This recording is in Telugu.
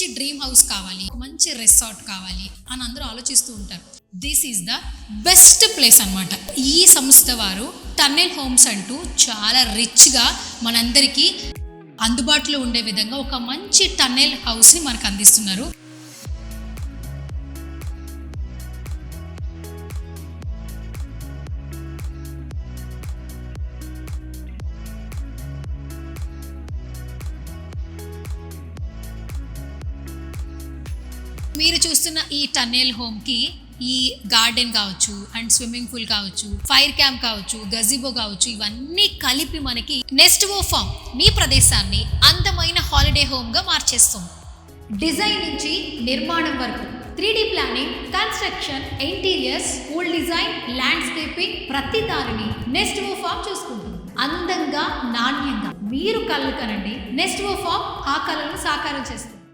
మంచి డ్రీమ్ హౌస్ కావాలి, మంచి రిసార్ట్ కావాలి అని అందరూ ఆలోచిస్తూ ఉంటారు. This is the best place అన్నమాట. ఈ సంస్థ వారు టన్నెల్ హోమ్స్ అంటూ చాలా రిచ్గా మనందరికీ అందుబాటులో ఉండే విధంగా ఒక మంచి టన్నెల్ హౌస్ని మనకు అందిస్తున్నారు. మీరు చూస్తున్న ఈ టన్నెల్ హోమ్కి ఈ గార్డెన్ కావచ్చు, అండ్ స్విమ్మింగ్ పూల్ కావచ్చు, ఫైర్ క్యాంప్ కావచ్చు, గజిబో కావచ్చు, ఇవన్నీ కలిపి మనకి నెస్టివో ఫామ్ మీ ప్రదేశాన్ని అందమైన హాలిడే హోమ్గా మార్చేస్తుంది. డిజైన్ నుంచి నిర్మాణం వరకు 3D planning, construction, interiors, pool design, landscaping ప్రతి దానిని నెస్టివో ఫామ్ చూసుకుంటుంది. అందంగా, నాణ్యంగా మీరు కళ్ళు కనండి, నెస్టివో ఫామ్ ఆ కళను సాకారం చేస్తుంది.